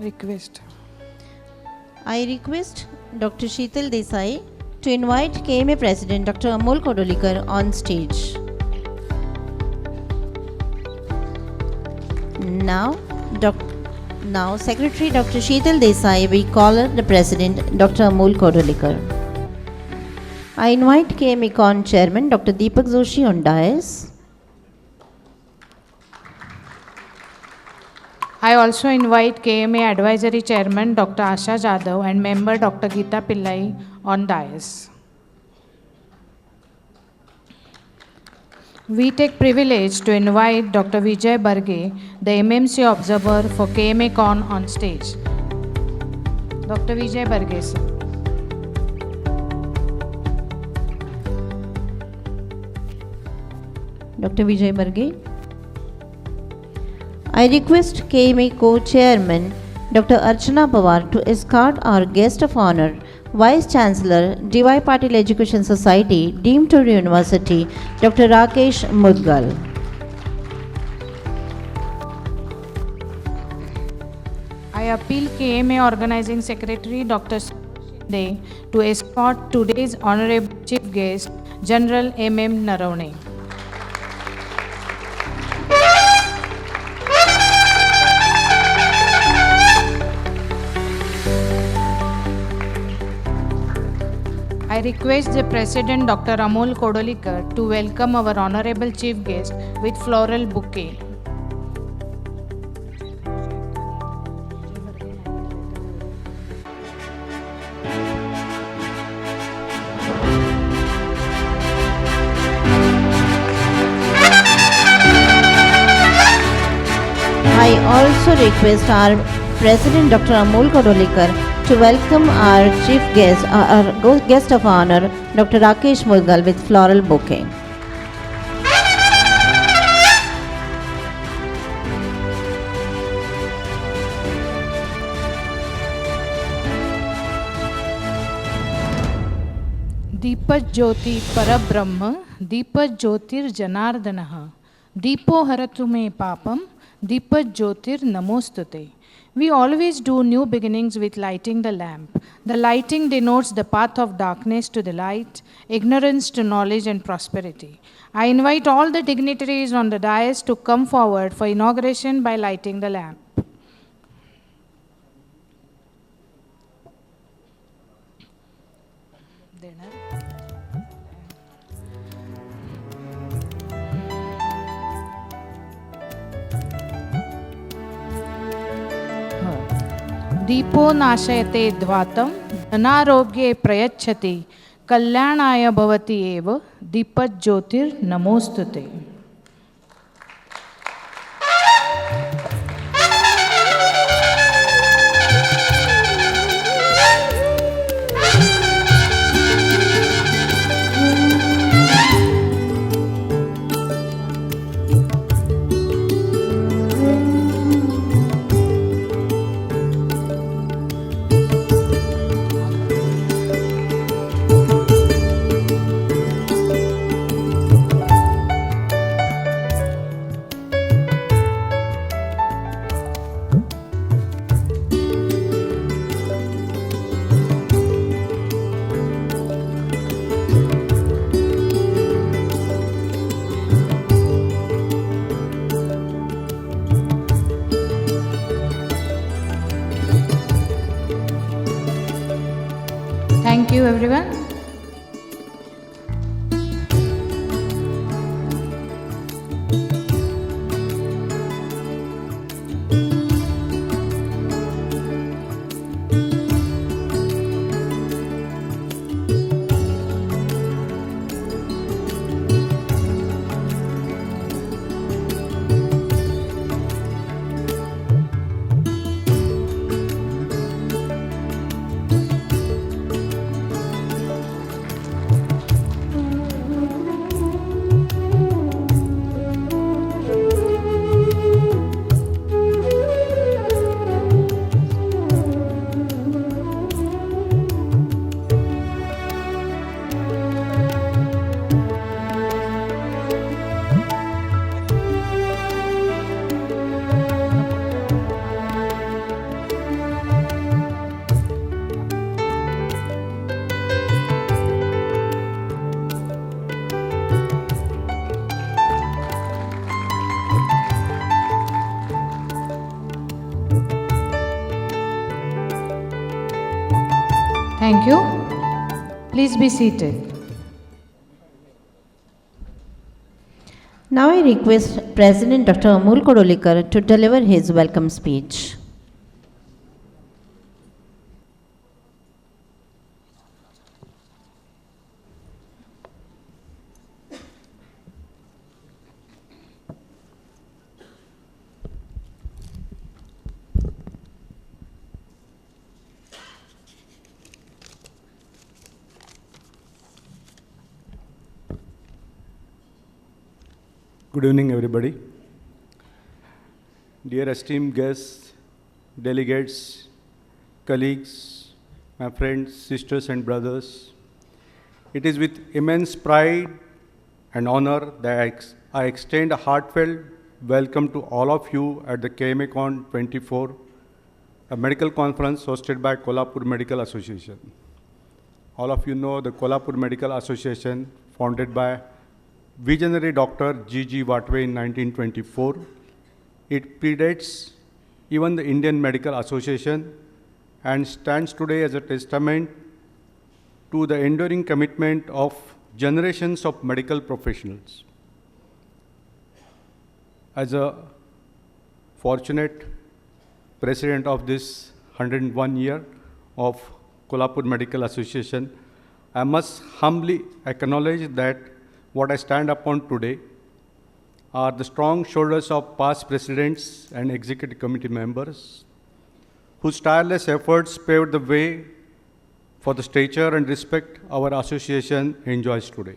request. I request Dr. Sheetal Desai to invite KMA President Dr. Amol Kodolikar on stage. Now Secretary Dr. Sheetal Desai will call the President Dr. Amol Kodolikar. I invite KMACON Chairman Dr. Deepak Joshi on dais. I also invite KMA Advisory Chairman Dr. Asha Jadhav and member Dr. Geeta Pillai on dais. We take privilege to invite Dr. Vijay Barge, the MMC observer for KMACON on stage. Dr. Vijay Barge, sir. Dr. Vijay Barge. I request KMA Co-Chairman Dr. Archana Pawar to escort our guest of honor, Vice Chancellor, DY Patil Education Society, Deemed to University, Dr. Rakesh Mudgal. I appeal KMA Organizing Secretary Dr. Shinde to escort today's Honorable Chief Guest, General M.M. Naravane. I request the President Dr. Amol Kodolikar to welcome our Honorable Chief Guest with floral bouquet. I also request our President Dr. Amol Kodolikar to welcome our chief guest, our guest of honor, Dr. Rakesh Mudgal with floral bouquet. दीपज् ज्योति परब्रह्म दीपज् ज्योतिर जनार्दनः दीपो हरतु मे पापम दीपज् ज्योतिर नमोस्तुते. We always do new beginnings with lighting the lamp. The lighting denotes the path of darkness to the light, ignorance to knowledge and prosperity. I invite all the dignitaries on the dais to come forward for inauguration by lighting the lamp. दीपो नाशयते ध्वातं धनारोग्ये प्रयच्छति कल्याणाय भवति एव दीपज् ज्योतिर्नमोस्तुते. Thank you, everyone. Thank you. Please be seated. Now I request President Dr. Amol Kodolikar to deliver his welcome speech. Good evening, everybody. Dear esteemed guests, delegates, colleagues, my friends, sisters, and brothers, it is with immense pride and honor that I extend a heartfelt welcome to all of you at the KMACON 24, a medical conference hosted by Kolhapur Medical Association. All of you know the Kolhapur Medical Association, founded by visionary Dr. G.G. Vatve in 1924. It predates even the Indian Medical Association and stands today as a testament to the enduring commitment of generations of medical professionals. As a fortunate president of this 101 year of Kolhapur Medical Association, I must humbly acknowledge that what I stand upon today are the strong shoulders of past presidents and executive committee members whose tireless efforts paved the way for the stature and respect our association enjoys today.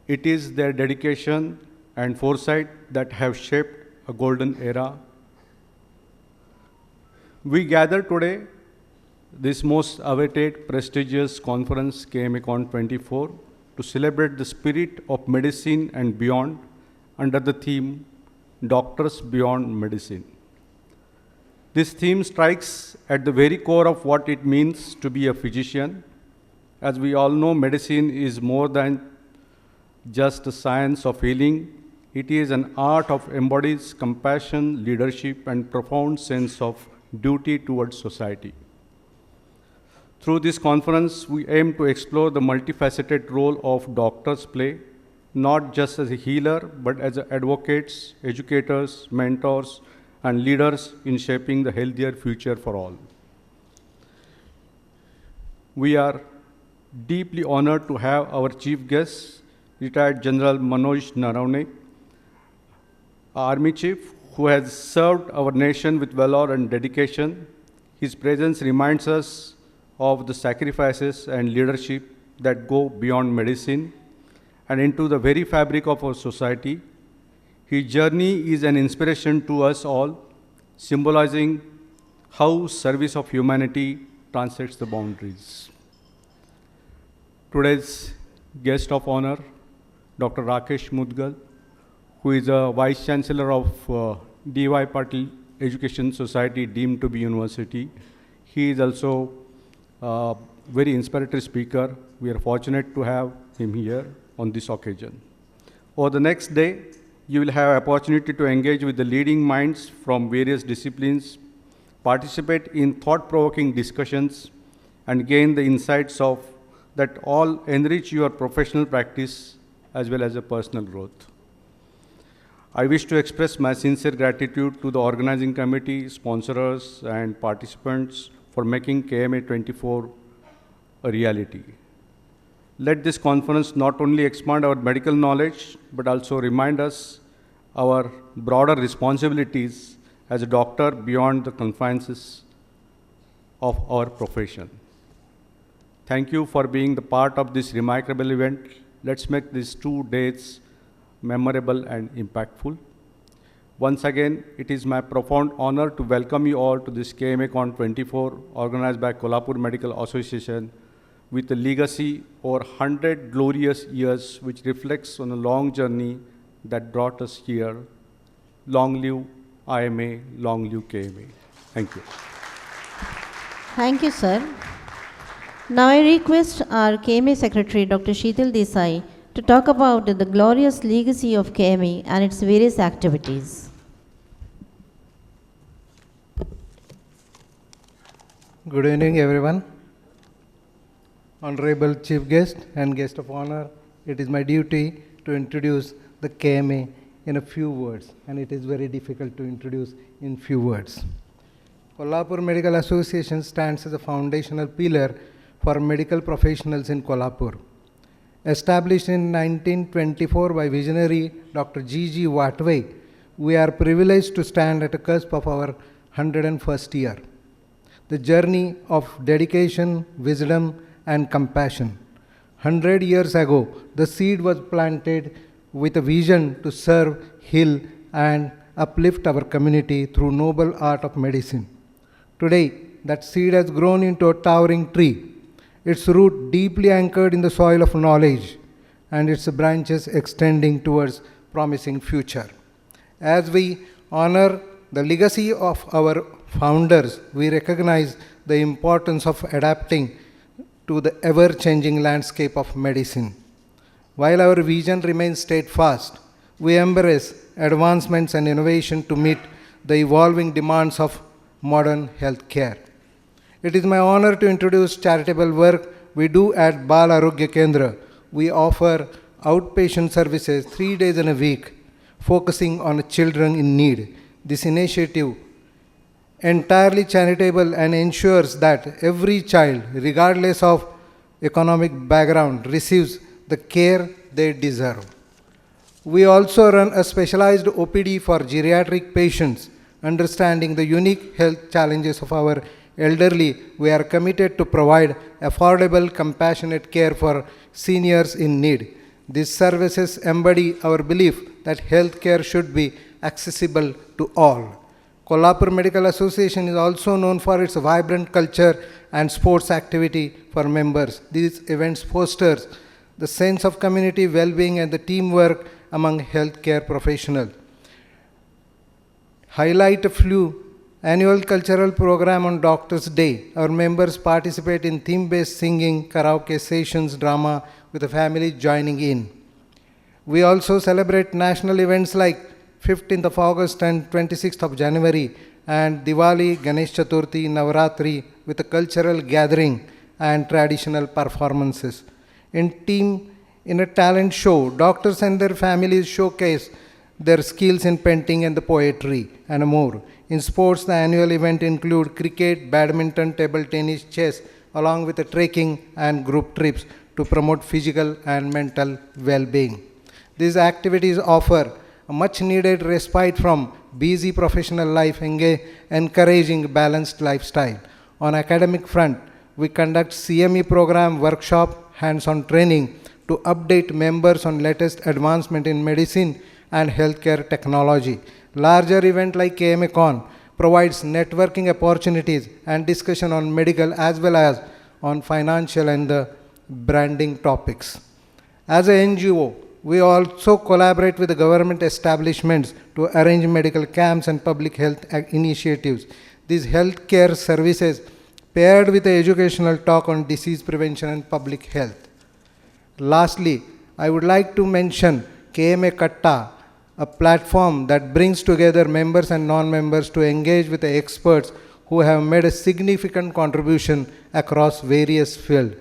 It is their dedication and foresight that have shaped a golden era. We gather today this most awaited prestigious conference, KMACON 24, to celebrate the spirit of medicine and beyond under the theme Doctors Beyond Medicine. This theme strikes at the very core of what it means to be a physician. As we all know, medicine is more than just a science of healing. It is an art of embodies compassion, leadership, and profound sense of duty towards society. Through this conference, we aim to explore the multifaceted role of doctors play, not just as a healer, but as advocates, educators, mentors, and leaders in shaping the healthier future for all. We are deeply honored to have our chief guest, retired General Manoj Naravne, Army Chief, who has served our nation with valor and dedication. His presence reminds us of the sacrifices and leadership that go beyond medicine and into the very fabric of our society. His journey is an inspiration to us all, symbolizing how service of humanity transcends the boundaries. Today's guest of honor, Dr. Rakesh Mudgal, who is a Vice Chancellor of D.Y. Patil Education Society, deemed to be university. He is also a very inspirational speaker. We are fortunate to have him here on this occasion. Over the next day, you will have opportunity to engage with the leading minds from various disciplines, participate in thought-provoking discussions, and gain the insights of that all enrich your professional practice as well as your personal growth. I wish to express my sincere gratitude to the organizing committee, sponsors, and participants for making KMA 24 a reality. Let this conference not only expand our medical knowledge, but also remind us our broader responsibilities as a doctor beyond the confines of our profession. Thank you for being the part of this remarkable event. Let's make these 2 days memorable and impactful. Once again, it is my profound honor to welcome you all to this KMACON 24 organized by Kolhapur Medical Association with a legacy over 100 glorious years which reflects on a long journey that brought us here. Long live IMA, long live KMA. Thank you. Thank you, sir. Now I request our KMA Secretary, Dr. Sheetal Desai, to talk about the glorious legacy of KMA and its various activities. Good evening, everyone. Honorable Chief Guest and Guest of Honor, it is my duty to introduce the KMA in a few words, and it is very difficult to introduce in few words. Kolhapur Medical Association stands as a foundational pillar for medical professionals in Kolhapur. Established in 1924 by visionary Dr. G.G. Watway, we are privileged to stand at the cusp of our 101st year. The journey of dedication, wisdom, and compassion. 100 years ago, the seed was planted with a vision to serve, heal, and uplift our community through noble art of medicine. Today, that seed has grown into a towering tree, its root deeply anchored in the soil of knowledge, and its branches extending towards promising future. As we honor the legacy of our founders, we recognize the importance of adapting to the ever-changing landscape of medicine. While our vision remains steadfast, we embrace advancements and innovation to meet the evolving demands of modern healthcare. It is my honor to introduce charitable work we do at Bal Arogya Kendra. We offer outpatient services 3 days in a week, focusing on children in need. This initiative entirely charitable and ensures that every child, regardless of economic background, receives the care they deserve. We also run a specialized OPD for geriatric patients. Understanding the unique health challenges of our elderly, we are committed to provide affordable, compassionate care for seniors in need. These services embody our belief that healthcare should be accessible to all. Kolhapur Medical Association is also known for its vibrant culture and sports activity for members. These events fosters the sense of community well-being and the teamwork among healthcare professionals. Highlight a few annual cultural program on Doctor's Day. Our members participate in theme-based singing, karaoke sessions, drama with the family joining in. We also celebrate national events like 15th of August and 26th of January and Diwali, Ganesh Chaturthi, Navaratri with a cultural gathering and traditional performances. In a talent show, doctors and their families showcase their skills in painting and the poetry and more. In sports, the annual event include cricket, badminton, table tennis, chess, along with the trekking and group trips to promote physical and mental well-being. These activities offer a much-needed respite from busy professional life, encouraging balanced lifestyle. On academic front, we conduct CME program, workshop, hands-on training to update members on latest advancement in medicine and healthcare technology. Larger event like KMACON provides networking opportunities and discussion on medical as well as on financial and the branding topics. As an NGO, we also collaborate with the government establishments to arrange medical camps and public health initiatives. These healthcare services paired with the educational talk on disease prevention and public health. Lastly, I would like to mention KMA Katta, a platform that brings together members and non-members to engage with the experts who have made a significant contribution across various fields.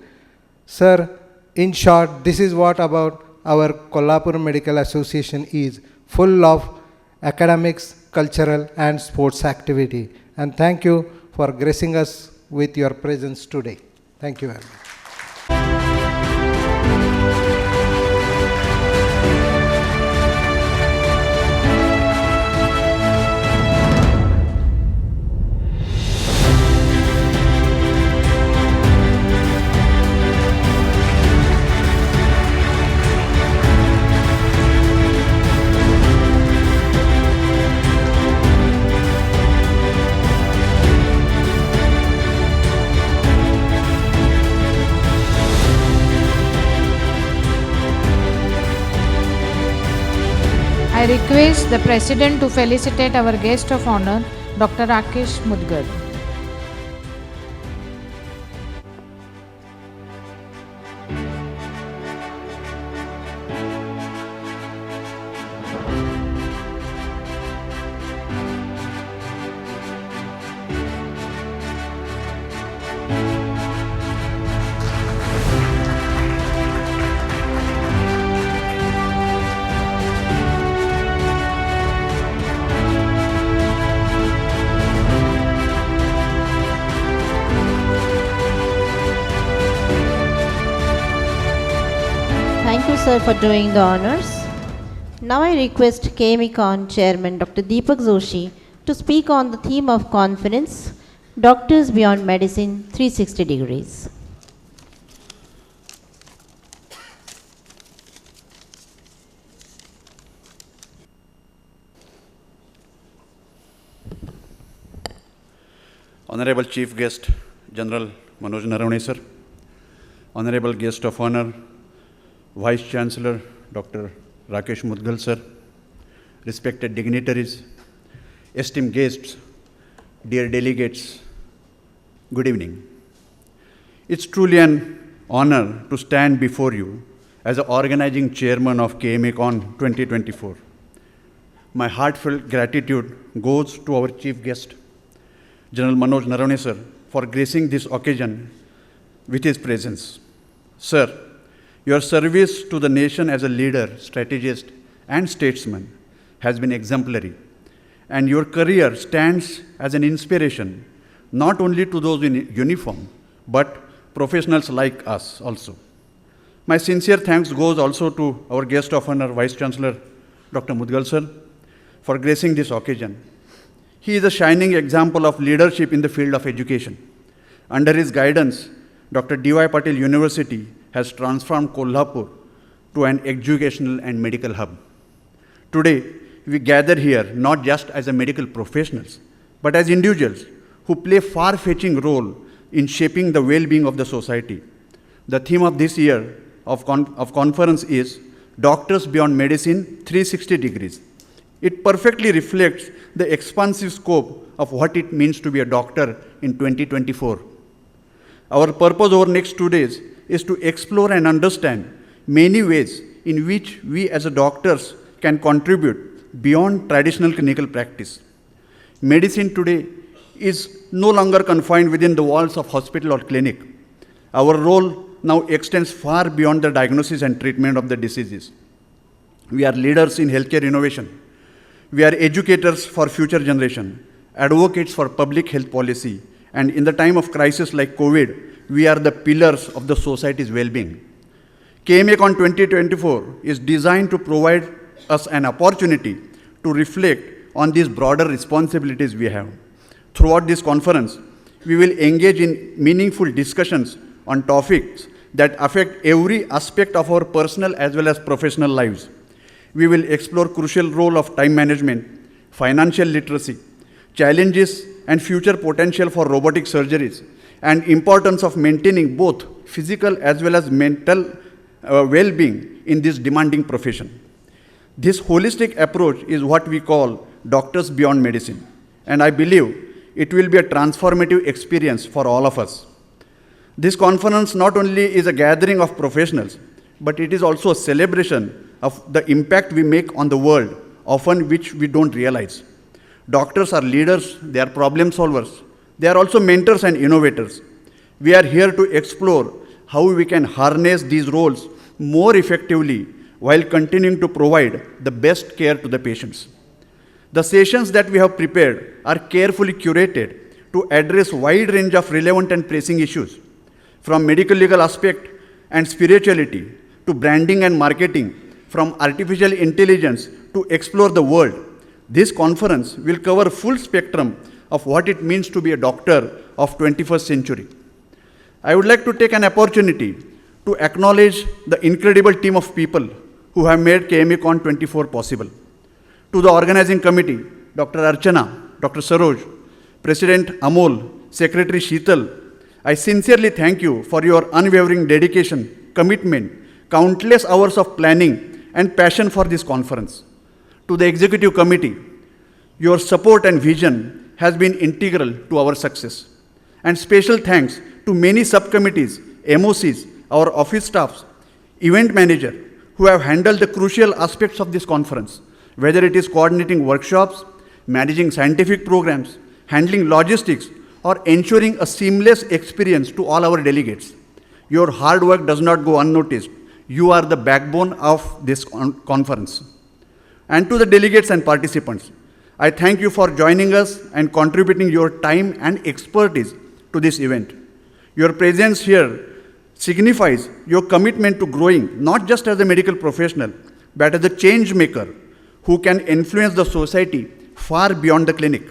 Sir, in short, this is what about our Kolhapur Medical Association is, full of academics, cultural and sports activity. And thank you for gracing us with your presence today. Thank you very much. I request the President to felicitate our guest of honor, Dr. Rakesh Mudgal. sir, for doing the honors. Now I request KMACON Chairman Dr. Deepak Joshi to speak on the theme of conference, Doctors Beyond Medicine 360 Degrees. Honorable Chief Guest, General Manoj Naravane sir, Honorable Guest of Honor, Vice Chancellor, Dr. Rakesh Mudgal sir, respected dignitaries, esteemed guests, dear delegates, good evening. It's truly an honor to stand before you as the organizing chairman of KMACON 2024. My heartfelt gratitude goes to our chief guest, General Manoj Naravane sir, for gracing this occasion with his presence. Sir, your service to the nation as a leader, strategist, and statesman has been exemplary, and your career stands as an inspiration not only to those in uniform, but professionals like us also. My sincere thanks goes also to our guest of honor, Vice Chancellor, Dr. Mudgal sir, for gracing this occasion. He is a shining example of leadership in the field of education. Under his guidance, Dr. D.Y. Patil University has transformed Kolhapur to an educational and medical hub. Today, we gather here not just as a medical professionals, but as individuals who play a far-fetching role in shaping the well-being of the society. The theme of this year of conference is Doctors Beyond Medicine 360 Degrees. It perfectly reflects the expansive scope of what it means to be a doctor in 2024. Our purpose over the next 2 days is to explore and understand many ways in which we as a doctors can contribute beyond traditional clinical practice. Medicine today is no longer confined within the walls of hospital or clinic. Our role now extends far beyond the diagnosis and treatment of the diseases. We are leaders in healthcare innovation. We are educators for future generation, advocates for public health policy, and in the time of crisis like COVID, we are the pillars of the society's well-being. KMACON 2024 is designed to provide us an opportunity to reflect on these broader responsibilities we have. Throughout this conference, we will engage in meaningful discussions on topics that affect every aspect of our personal as well as professional lives. We will explore crucial role of time management, financial literacy, challenges and future potential for robotic surgeries, and importance of maintaining both physical as well as mental well-being in this demanding profession. This holistic approach is what we call Doctors Beyond Medicine, and I believe it will be a transformative experience for all of us. This conference not only is a gathering of professionals, but it is also a celebration of the impact we make on the world, often which we don't realize. Doctors are leaders, they are problem solvers, they are also mentors and innovators. We are here to explore how we can harness these roles more effectively while continuing to provide the best care to the patients. The sessions that we have prepared are carefully curated to address a wide range of relevant and pressing issues, from medical legal aspect and spirituality to branding and marketing, from artificial intelligence to explore the world. This conference will cover full spectrum of what it means to be a doctor of 21st century. I would like to take an opportunity to acknowledge the incredible team of people who have made KMACON 24 possible. To the organizing committee, Dr. Archana, Dr. Saroj, President Amol, Secretary Sheetal, I sincerely thank you for your unwavering dedication, commitment, countless hours of planning, and passion for this conference. To the executive committee, your support and vision has been integral to our success. And special thanks to many subcommittees, MOCs, our office staffs, event manager, who have handled the crucial aspects of this conference, whether it is coordinating workshops, managing scientific programs, handling logistics, or ensuring a seamless experience to all our delegates. Your hard work does not go unnoticed. You are the backbone of this conference. And to the delegates and participants, I thank you for joining us and contributing your time and expertise to this event. Your presence here signifies your commitment to growing not just as a medical professional, but as a change maker who can influence the society far beyond the clinic.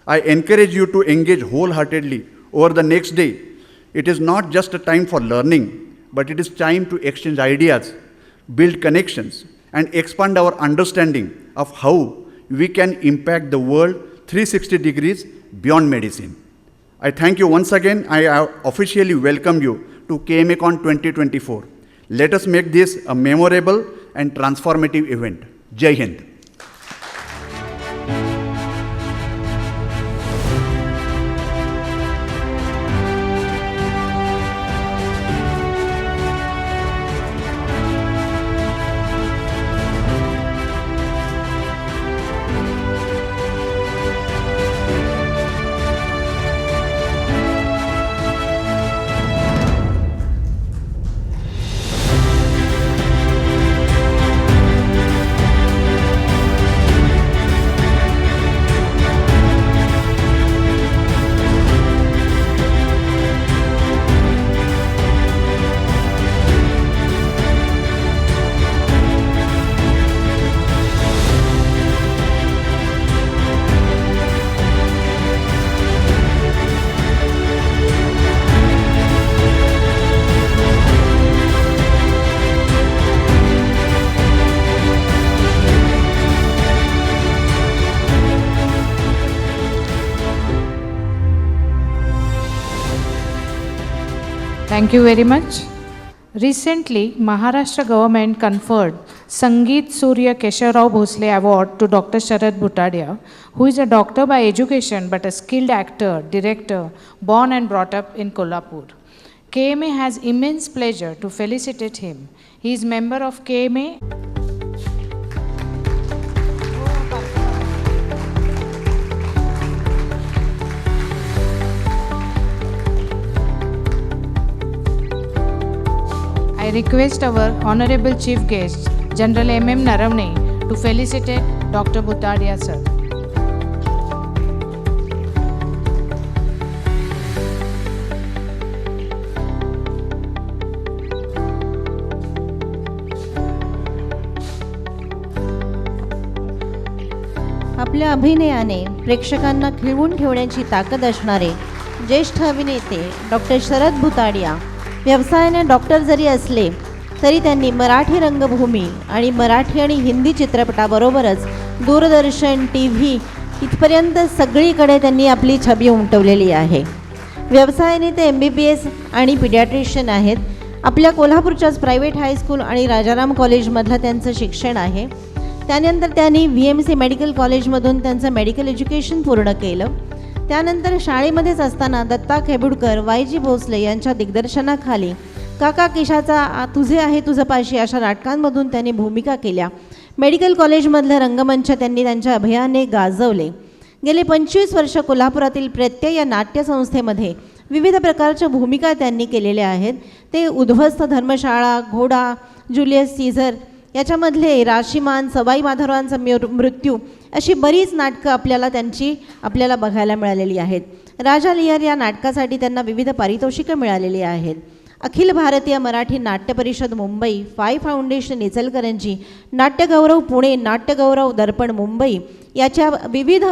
I encourage you to engage wholeheartedly over the next day. It is not just a time for learning, but it is time to exchange ideas, build connections, and expand our understanding of how we can impact the world 360 degrees beyond medicine. I thank you once again. I officially welcome you to KMACON 2024. Let us make this a memorable and transformative event. Jai Hind. Thank you very much. Recently, Maharashtra government conferred Sangeet Surya Keshavrao Bhosle Award to Dr. Sharad Bhutadia, who is a doctor by education but a skilled actor, director, born and brought up in Kolhapur. KMA has immense pleasure to felicitate him. He is member of KMA. I request our Honorable Chief Guest, General M.M. Naravne, to felicitate Dr. Bhutadia sir. आपल्या अभिनयाने प्रेक्षकांना खिळवून ठेवण्याची ताकद असणारे ज्येष्ठ अभिनेते doctor शरद भुताडिया व्यवसायाने doctor जरी असले तरी त्यांनी मराठी रंगभूमी आणि मराठी आणि हिंदी चित्रपटाबरोबरच दूरदर्शन TV इथपर्यंत सगळीकडे त्यांनी आपली छबी उमटवलेली आहे. व्यवसायाने ते MBBS आणि पिडियाट्रिशियन आहेत. आपल्या कोल्हापूरच्याच प्रायव्हेट हायस्कूल आणि राजाराम कॉलेजमधलं त्यांचं शिक्षण आहे. त्यानंतर त्यांनी VMC मेडिकल कॉलेजमधून त्यांचं मेडिकल एज्युकेशन पूर्ण केलं. त्यानंतर शाळेमध्येच असताना दत्ता खेबुडकर, YG भोसले यांच्या दिग्दर्शनाखाली काका किशाचा तुझे आहे तुझं पाशी अशा नाटकांमधून त्यांनी भूमिका केल्या. मेडिकल कॉलेजमधलं रंगमंच त्यांनी त्यांच्या अभिनयाने गाजवले. गेले 25 वर्ष कोल्हापुरातील प्रत्यय या नाट्यसंस्थेमध्ये विविध प्रकारच्या भूमिका त्यांनी केलेल्या आहेत. ते उद्ध्वस्त धर्मशाळा, घोडा, जुलियस सीझर याच्यामधले राशीमान, सवाई माधवरावांचा मृत्यू अशी बरीच नाटकं आपल्याला बघायला मिळालेली आहेत. राजा लियर या नाटकासाठी त्यांना विविध पारितोषिकं मिळालेली आहेत. अखिल भारतीय मराठी नाट्य परिषद मुंबई, फाय फाउंडेशन इचलकरंजी, नाट्यगौरव पुणे, नाट्यगौरव दर्पण मुंबई याच्या विविध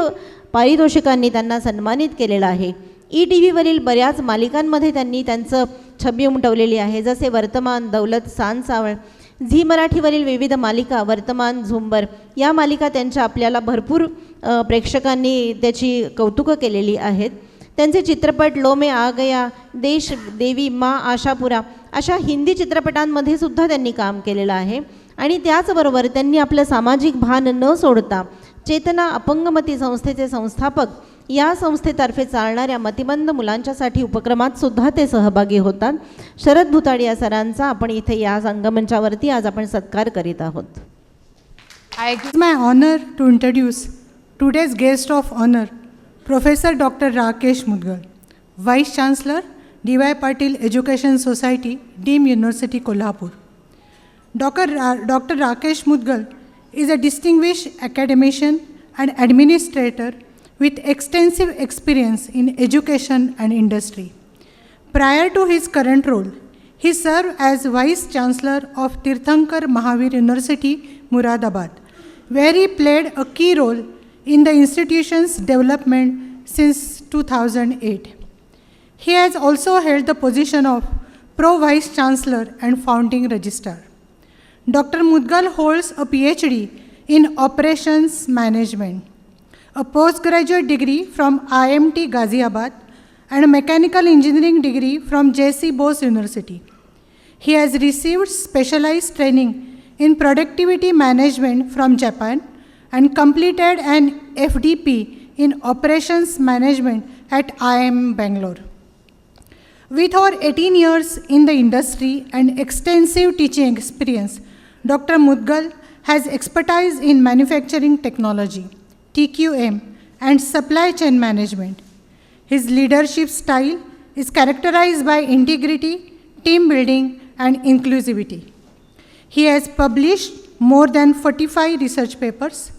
पारितोषिकांनी त्यांना सन्मानित केलेलं आहे. ETVवरील बऱ्याच मालिकांमध्ये त्यांनी त्यांचं छबी उमटवलेली आहे, जसे वर्तमान, दौलत, सांसावळ. झी मराठीवरील विविध मालिका, वर्तमान, झुंबर या मालिका त्यांच्या आपल्याला भरपूर प्रेक्षकांनी त्याची कौतुकं केलेली आहेत. त्यांचे चित्रपट लो में आ गया, देश, देवी, माँ, आशापुरा अशा हिंदी चित्रपटांमध्ये सुद्धा त्यांनी काम केलेलं आहे. आणि त्याचबरोबर त्यांनी आपलं सामाजिक भान न सोडता चेतना अपंगमती संस्थेचे संस्थापक, या संस्थेतर्फे चालणाऱ्या मतिमंद मुलांच्यासाठी उपक्रमात सुद्धा ते सहभागी होतात. शरद भुताडिया सरांचा आपण इथे या संगमंचावरती आज आपण सत्कार करीत आहोत. It's my honor to introduce today's guest of honor, Professor Dr. Rakesh Mudgal, Vice Chancellor, D.Y. Patil Education Society, Deemed University, Kolhapur. Dr. Rakesh Mudgal is a distinguished academician and administrator with extensive experience in education and industry. Prior to his current role, He served as Vice Chancellor of Tirthankar Mahavir University, Muradabad, where he played a key role in the institution's development since 2008. He has also held the position of Pro Vice Chancellor and Founding Registrar. Dr. Mudgal holds a PhD in Operations Management, a postgraduate degree from IMT Ghaziabad, and a mechanical engineering degree from J.C. Bose University. He has received specialized training in productivity management from Japan and completed an FDP in operations management at IIM Bangalore. With over 18 years in the industry and extensive teaching experience, Dr. Mudgal has expertise in manufacturing technology, TQM, and supply chain management. His leadership style is characterized by integrity, team building, and inclusivity. He has published more than 45 research papers,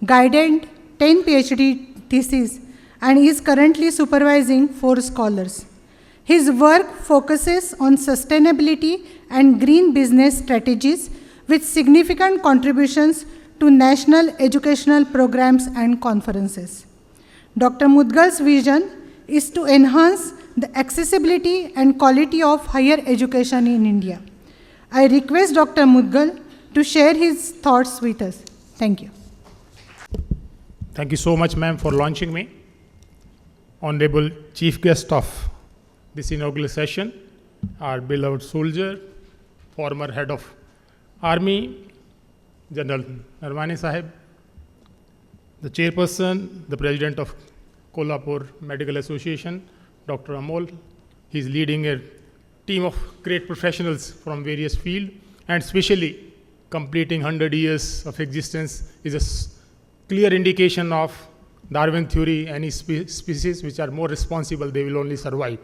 guided 10 PhD theses, and is currently supervising 4 scholars. His work focuses on sustainability and green business strategies with significant contributions to national educational programs and conferences. Dr. Mudgal's vision is to enhance the accessibility and quality of higher education in India. I request Dr. Mudgal to share his thoughts with us. Thank you. Thank you so much, ma'am, for launching me. Honorable Chief Guest of this inaugural session, our beloved soldier, former Head of Army, General Narwani Sahib, the Chairperson, the President of Kolhapur Medical Association, Dr. Amol. He's leading a team of great professionals from various fields, and especially completing 100 years of existence is a clear indication of Darwin theory. Any species which are more responsible, they will only survive.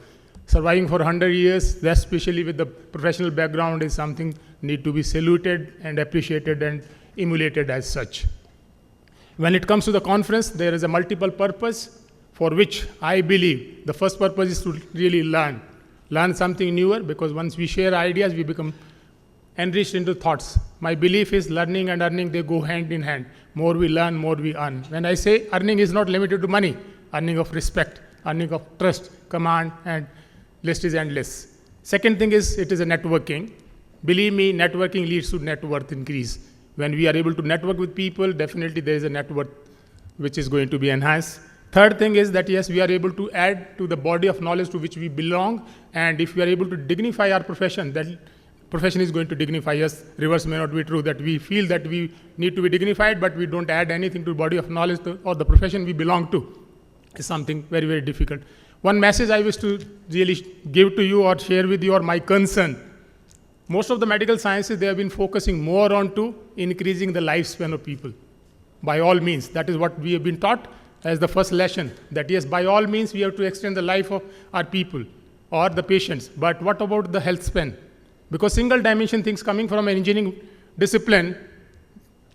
Surviving for 100 years, especially with the professional background, is something need to be saluted and appreciated and emulated as such. When it comes to the conference, there is a multiple purpose for which I believe the first purpose is to really learn something newer, because once we share ideas, we become enriched into thoughts. My belief is learning and earning, they go hand in hand. More we learn, more we earn. When I say earning is not limited to money, earning of respect, earning of trust, command, and list is endless. Second thing is, it is a networking. Believe me, networking leads to net worth increase. When we are able to network with people, definitely there is a net worth which is going to be enhanced. Third thing is that yes, we are able to add to the body of knowledge to which we belong, and if we are able to dignify our profession, that profession is going to dignify us. Reverse may not be true, that we feel that we need to be dignified, but we don't add anything to the body of knowledge or the profession we belong to. Is something very, very difficult. One message I wish to really give to you or share with you, or my concern. Most of the medical sciences, they have been focusing more on to increasing the lifespan of people. By all means, that is what we have been taught as the first lesson, that yes, by all means, we have to extend the life of our people or the patients. But what about the health span? Because single dimension things coming from an engineering discipline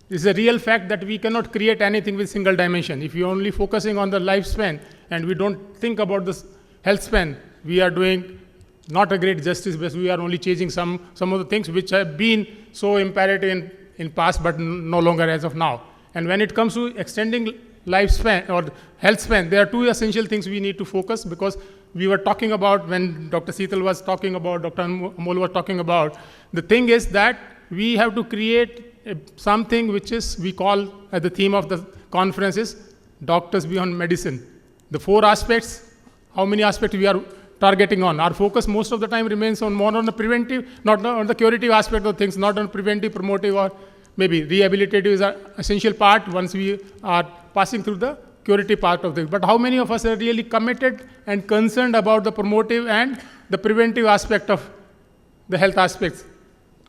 is a real fact that we cannot create anything with single dimension. If you're only focusing on the lifespan and we don't think about the health span, we are doing not a great justice, because we are only changing some of the things which have been so imperative in past, but no longer as of now. And when it comes to extending lifespan or health span, there are two essential things we need to focus, because we were talking about, when Dr. Seetal was talking about, Dr. Amol was talking about, the thing is that we have to create something which is, we call as the theme of the conference is Doctors Beyond Medicine. The 4 aspects, how many aspects we are targeting on? Our focus most of the time remains on more on the preventive, not on the curative aspect of things, not on preventive, promotive, or maybe rehabilitative is an essential part once we are passing through the curative part of things. But how many of us are really committed and concerned about the promotive and the preventive aspect of the health aspects?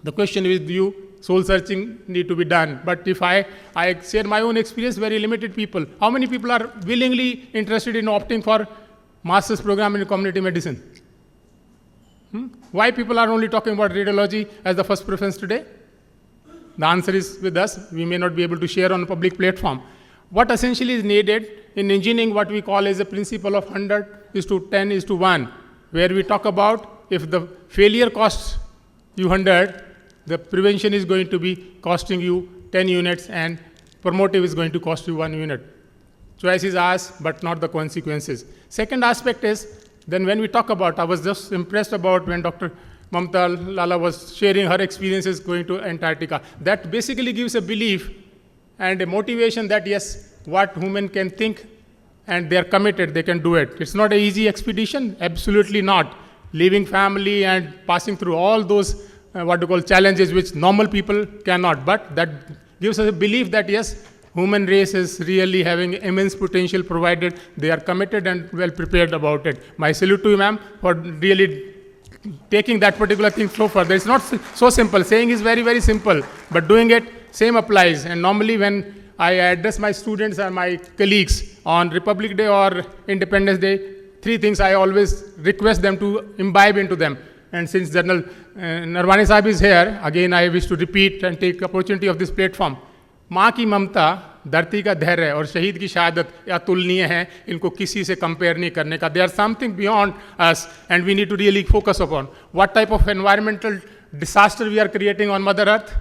The question with you, soul searching need to be done. But if I share my own experience, very limited people. How many people are willingly interested in opting for master's program in community medicine? Why people are only talking about radiology as the first preference today? The answer is with us. We may not be able to share on a public platform. What essentially is needed in engineering, what we call as a principle of 100:10:1, where we talk about if the failure costs you 100, the prevention is going to be costing you 10 units and promotive is going to cost you 1 unit. Choice is ours, but not the consequences. Second aspect is, then when we talk about, I was just impressed about when Dr. Mamta Lala was sharing her experiences going to Antarctica. That basically gives a belief and a motivation that yes, what women can think and they are committed, they can do it. It's not an easy expedition, absolutely not. Leaving family and passing through all those challenges which normal people cannot, but that gives us a belief that yes, human race is really having immense potential provided they are committed and well prepared about it. My salute to you, ma'am, for really taking that particular thing so further. It's not so simple. Saying is very, very simple, but doing it, same applies. And normally when I address my students and my colleagues on Republic Day or Independence Day, 3 things I always request them to imbibe into them. And since General Narwani Sahib is here, again I wish to repeat and take opportunity of this platform. माँ की ममता, धरती का धैर्य और शहीद की शहादत अतुलनीय है, इनको किसी से कंपेयर नहीं करने का. There is something beyond us and we need to really focus upon. What type of environmental disaster we are creating on Mother Earth?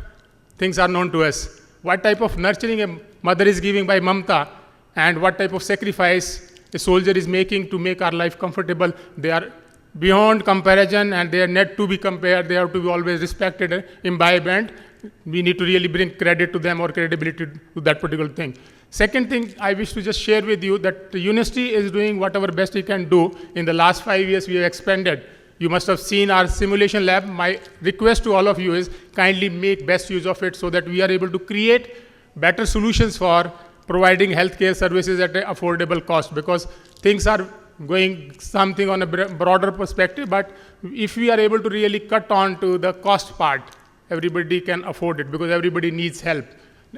Things are known to us. What type of nurturing a mother is giving by Mamta and what type of sacrifice a soldier is making to make our life comfortable, they are beyond comparison and they are not to be compared. They have to be always respected, imbibed, and we need to really bring credit to them or credibility to that particular thing. Second thing I wish to just share with you that the university is doing whatever best it can do. In the last 5 years we have expanded. You must have seen our simulation lab. My request to all of you is kindly make best use of it so that we are able to create better solutions for providing healthcare services at an affordable cost, because things are going something on a broader perspective, but if we are able to really cut on to the cost part, everybody can afford it because everybody needs help.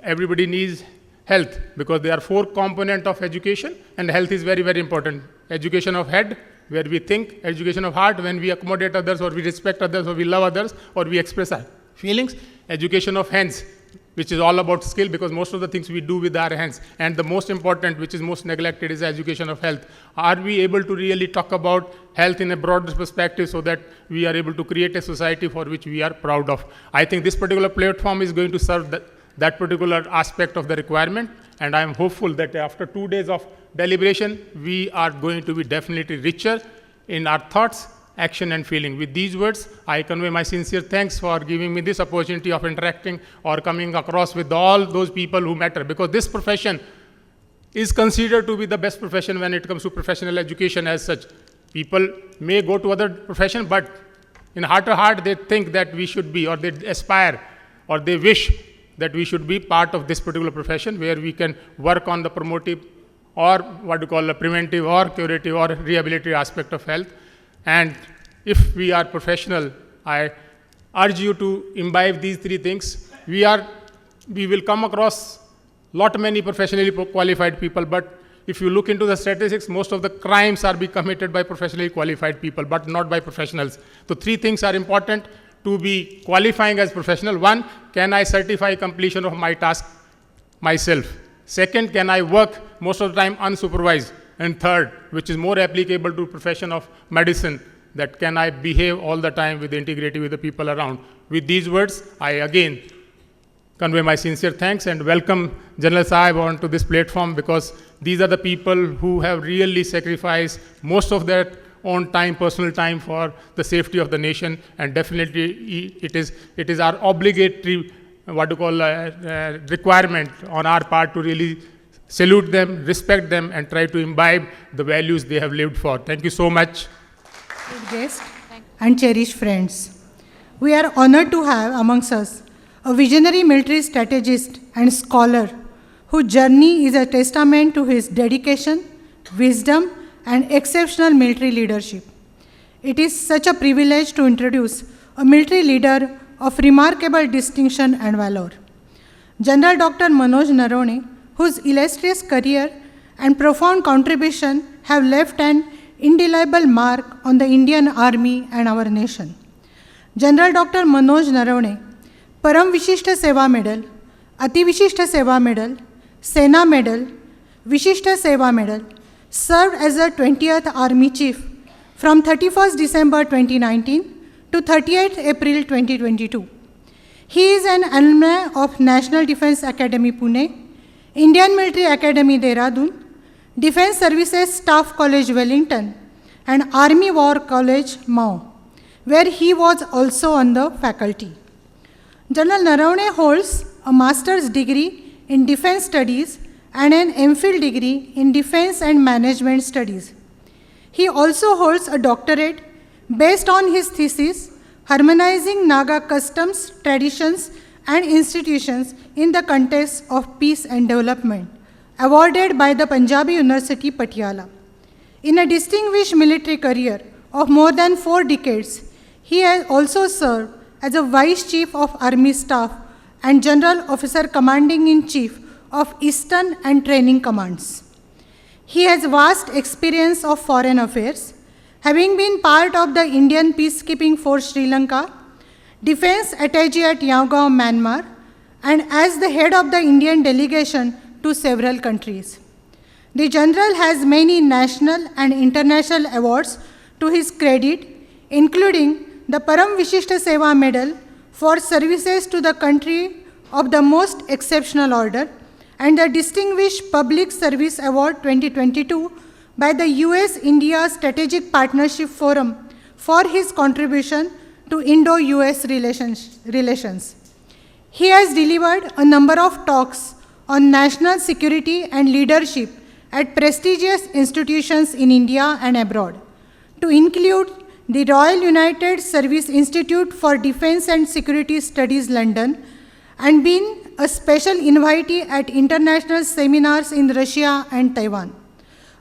Everybody needs health because there are 4 components of education and health is very, very important. Education of head, where we think, education of heart, when we accommodate others or we respect others or we love others or we express our feelings. Education of hands, which is all about skill because most of the things we do with our hands. And the most important, which is most neglected, is education of health. Are we able to really talk about health in a broader perspective so that we are able to create a society for which we are proud of? I think this particular platform is going to serve that particular aspect of the requirement. And I am hopeful that after 2 days of deliberation, we are going to be definitely richer in our thoughts, action and feeling. With these words, I convey my sincere thanks for giving me this opportunity of interacting or coming across with all those people who matter, because this profession is considered to be the best profession when it comes to professional education as such. People may go to other profession, but in heart to heart, they think that we should be, or they aspire, or they wish that we should be part of this particular profession where we can work on the promotive or a preventive or curative or rehabilitative aspect of health. And if we are professional, I urge you to imbibe these 3 things. We will come across many professionally qualified people, but if you look into the statistics, most of the crimes are being committed by professionally qualified people, but not by professionals. So 3 things are important to be qualifying as professional. 1, can I certify completion of my task myself? Second, can I work most of the time unsupervised? And third, which is more applicable to profession of medicine, that can I behave all the time with integrity with the people around? With these words, I again convey my sincere thanks and welcome General Sahib onto this platform, because these are the people who have really sacrificed most of their own time, personal time, for the safety of the nation. And definitely it is our obligatory requirement on our part to really salute them, respect them, and try to imbibe the values they have lived for. Thank you so much. Guests and cherished friends, we are honored to have amongst us a visionary military strategist and scholar whose journey is a testament to his dedication, wisdom, and exceptional military leadership. It is such a privilege to introduce a military leader of remarkable distinction and valor. General Dr. Manoj Naravane, whose illustrious career and profound contribution have left an indelible mark on the Indian Army and our nation. General Dr. Manoj Naravane, Param Vishishta Seva Medal, Ati Vishishta Seva Medal, Sena Medal, Vishishta Seva Medal, served as the 20th Army Chief from 31st December 2019 to 30th April 2022. He is an alumni of National Defence Academy Pune, Indian Military Academy Dehradun, Defence Services Staff College Wellington, and Army War College Mao, where he was also on the faculty. General Naravane holds a master's degree in Defence Studies and an MPhil degree in Defence and Management Studies. He also holds a doctorate based on his thesis, Harmonizing Naga Customs, Traditions and Institutions in the Context of Peace and Development, awarded by the Punjabi University, Patiala. In a distinguished military career of more than 4 decades, he has also served as a Vice Chief of Army Staff and General Officer Commanding-in-Chief of Eastern and Training Commands. He has vast experience of foreign affairs, having been part of the Indian Peacekeeping Force Sri Lanka, Defense Attaché at Yangon, Myanmar, and as the head of the Indian delegation to several countries. The General has many national and international awards to his credit, including the Param Vishishta Seva Medal for services to the country of the most exceptional order, and the Distinguished Public Service Award 2022 by the US-India Strategic Partnership Forum for his contribution to Indo-US relations. He has delivered a number of talks on national security and leadership at prestigious institutions in India and abroad, to include the Royal United Service Institute for Defence and Security Studies, London, and been a special invitee at international seminars in Russia and Taiwan.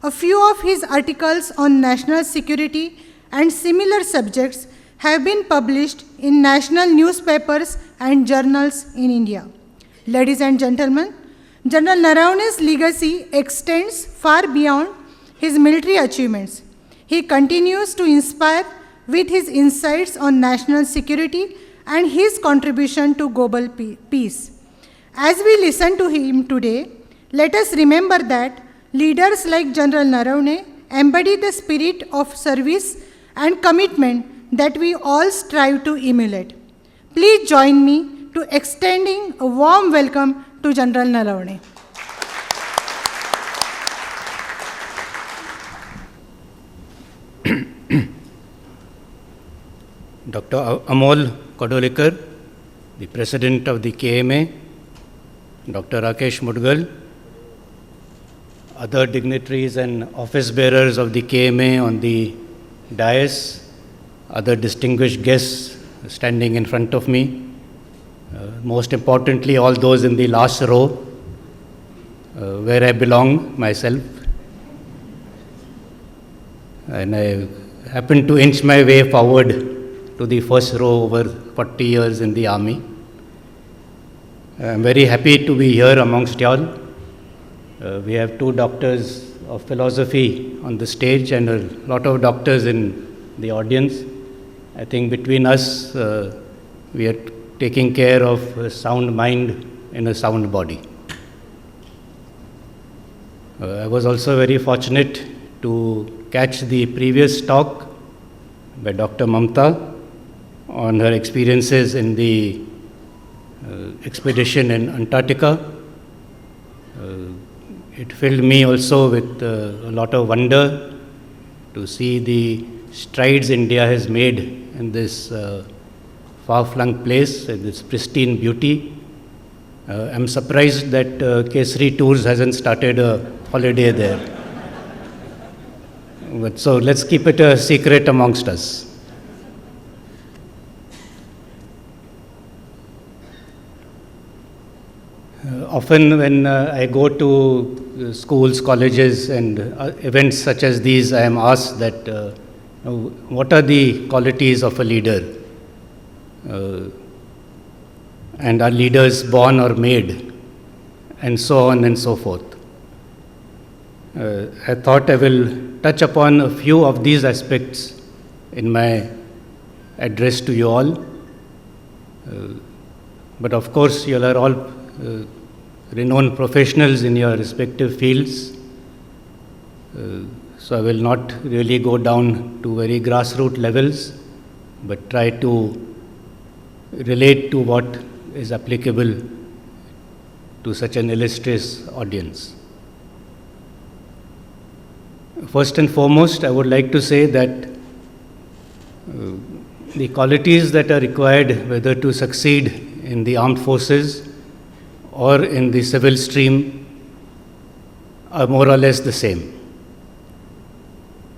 A few of his articles on national security and similar subjects have been published in national newspapers and journals in India. Ladies and gentlemen, General Naravane's legacy extends far beyond his military achievements. He continues to inspire with his insights on national security and his contribution to global peace. As we listen to him today, let us remember that leaders like General Naravane embody the spirit of service and commitment that we all strive to emulate. Please join me to extending a warm welcome to General Naravane. Dr. Amol Kodolikar, the President of the KMA, Dr. Rakesh Mudgal, other dignitaries and office bearers of the KMA on the dais, other distinguished guests standing in front of me, most importantly, all those in the last row, where I belong myself. And I happened to inch my way forward to the first row over 40 years in the army. I'm very happy to be here amongst y'all. We have 2 doctors of philosophy on the stage and a lot of doctors in the audience. I think between us, we are taking care of a sound mind in a sound body. I was also very fortunate to catch the previous talk by Dr. Mamta on her experiences in the expedition in Antarctica. It filled me also with a lot of wonder to see the strides India has made in this far-flung place, this pristine beauty. I'm surprised that Kesari Tours hasn't started a holiday there. But so let's keep it a secret amongst us. Often when I go to schools, colleges and events such as these, I am asked that what are the qualities of a leader? And are leaders born or made? And so on and so forth. I thought I will touch upon a few of these aspects in my address to you all. But of course, you are all renowned professionals in your respective fields. So I will not really go down to very grassroots levels, but try to relate to what is applicable to such an illustrious audience. First and foremost, I would like to say that the qualities that are required whether to succeed in the armed forces or in the civil stream are more or less the same.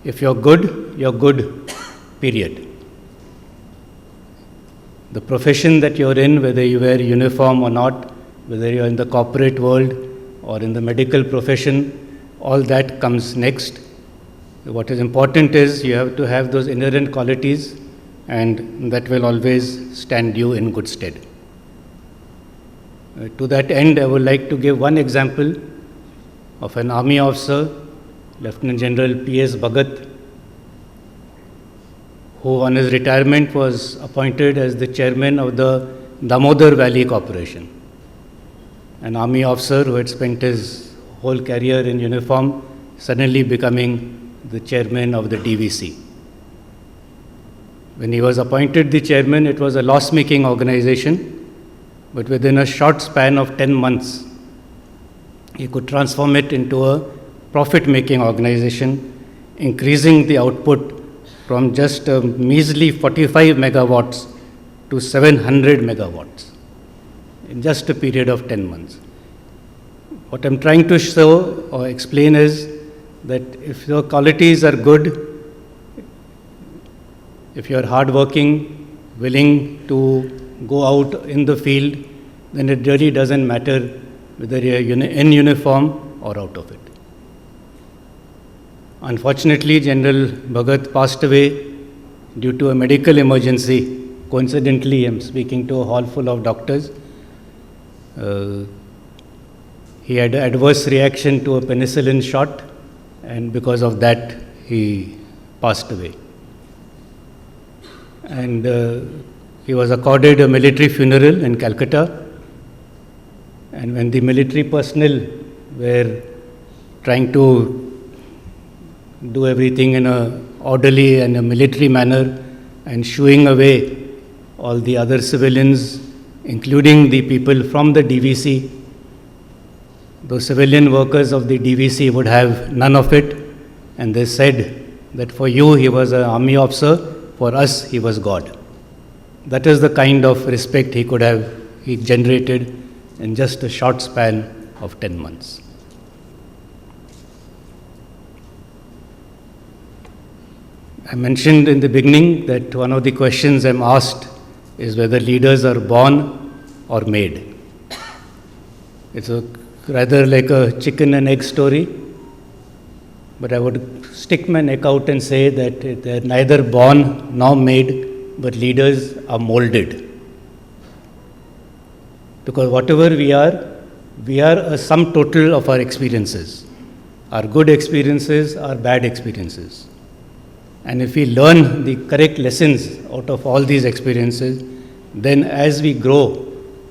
If you're good, period. The profession that you're in, whether you wear uniform or not, whether you're in the corporate world or in the medical profession, all that comes next. What is important is you have to have those inherent qualities, and that will always stand you in good stead. To that end, I would like to give one example of an army officer, Lieutenant General P.S. Bhagat, who on his retirement was appointed as the chairman of the Damodar Valley Corporation. An army officer who had spent his whole career in uniform, suddenly becoming the chairman of the DVC. When he was appointed the chairman, it was a loss-making organization, but within a short span of 10 months, he could transform it into a profit-making organization, increasing the output from just a measly 45 megawatts to 700 megawatts in just a period of 10 months. What I'm trying to show or explain is that if your qualities are good, if you're hardworking, willing to go out in the field, then it really doesn't matter whether you're in uniform or out of it. Unfortunately, General Bhagat passed away due to a medical emergency. Coincidentally, I'm speaking to a hall full of doctors. He had an adverse reaction to a penicillin shot, and because of that, he passed away. And he was accorded a military funeral in Calcutta. And when the military personnel were trying to do everything in an orderly and a military manner and shooing away all the other civilians, including the people from the DVC, those civilian workers of the DVC would have none of it, and they said that for you he was an army officer, for us he was God. That is the kind of respect he generated in just a short span of 10 months. I mentioned in the beginning that one of the questions I'm asked is whether leaders are born or made. It's rather like a chicken and egg story, but I would stick my neck out and say that they're neither born nor made, but leaders are molded. Because whatever we are a sum total of our experiences. Our good experiences, our bad experiences. And if we learn the correct lessons out of all these experiences, then as we grow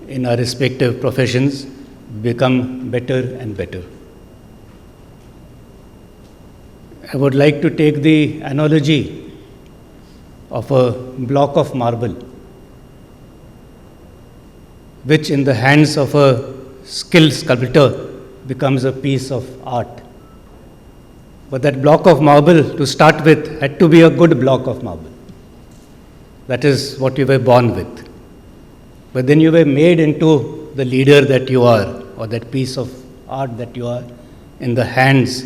in our respective professions, become better and better. I would like to take the analogy of a block of marble, which in the hands of a skilled sculptor becomes a piece of art. But that block of marble, to start with, had to be a good block of marble. That is what you were born with. But then you were made into the leader that you are, or that piece of art that you are, in the hands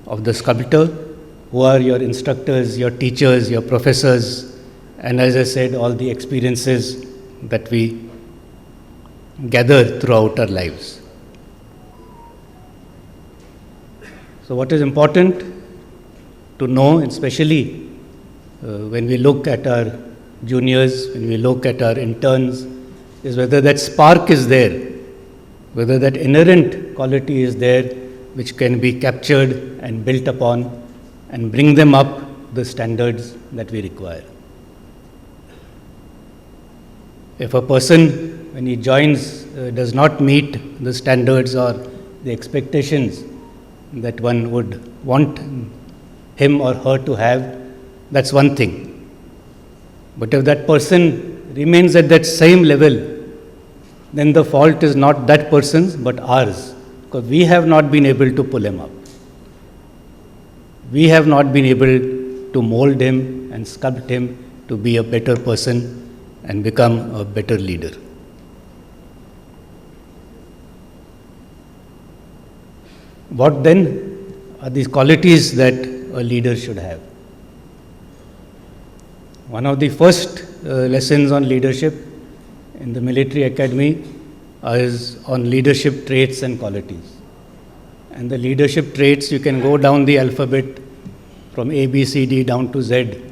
of the sculptor, who are your instructors, your teachers, your professors, and as I said, all the experiences that we gather throughout our lives. So what is important to know, especially when we look at our juniors, when we look at our interns, is whether that spark is there, whether that inherent quality is there which can be captured and built upon and bring them up the standards that we require. If a person, when he joins, does not meet the standards or the expectations that one would want him or her to have, that's one thing. But if that person remains at that same level, then the fault is not that person's but ours, because we have not been able to pull him up. We have not been able to mold him and sculpt him to be a better person and become a better leader. What then are these qualities that a leader should have? One of the first lessons on leadership in the military academy is on leadership traits and qualities. And the leadership traits, you can go down the alphabet from A, B, C, D down to Z.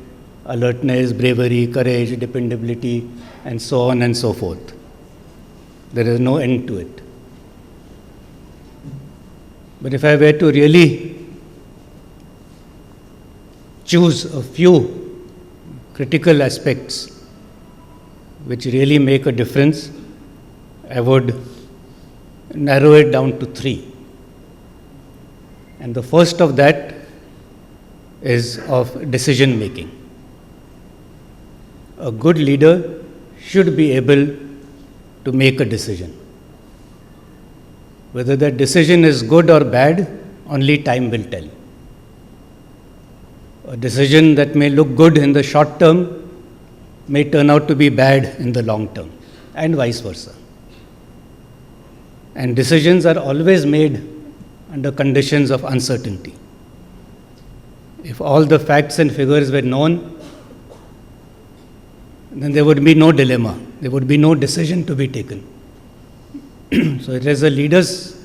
Alertness, bravery, courage, dependability, and so on and so forth. There is no end to it. But if I were to really choose a few critical aspects which really make a difference, I would narrow it down to 3. And the first of that is of decision making. A good leader should be able to make a decision. Whether that decision is good or bad, only time will tell. A decision that may look good in the short term may turn out to be bad in the long term, and vice versa. And decisions are always made under conditions of uncertainty. If all the facts and figures were known, then there would be no dilemma. There would be no decision to be taken. So it is a leader's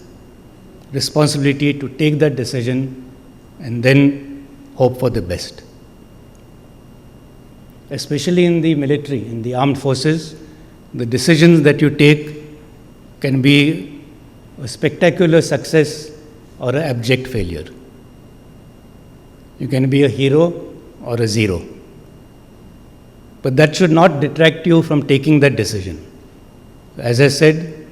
responsibility to take that decision and then hope for the best. Especially in the military, in the armed forces, the decisions that you take can be a spectacular success or an abject failure. You can be a hero or a zero. But that should not detract you from taking that decision. As I said,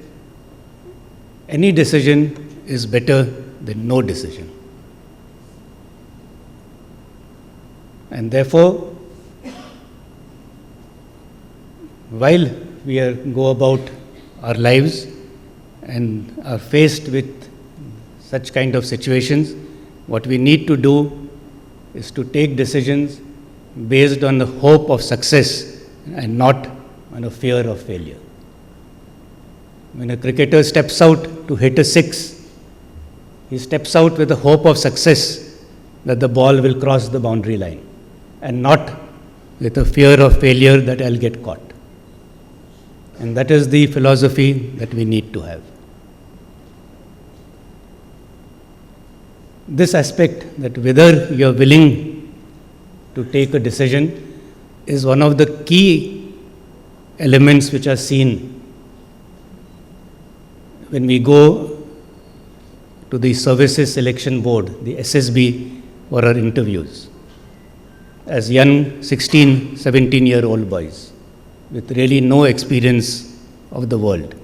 any decision is better than no decision. And therefore, while we go about our lives and are faced with such kind of situations, what we need to do is to take decisions based on the hope of success and not on a fear of failure. When a cricketer steps out to hit a six, he steps out with the hope of success that the ball will cross the boundary line, and not with a fear of failure that I'll get caught. And that is the philosophy that we need to have. This aspect, that whether you are willing to take a decision, is one of the key elements which are seen when we go to the Services Selection Board, the SSB, for our interviews, as young 16, 17-year-old boys with really no experience of the world.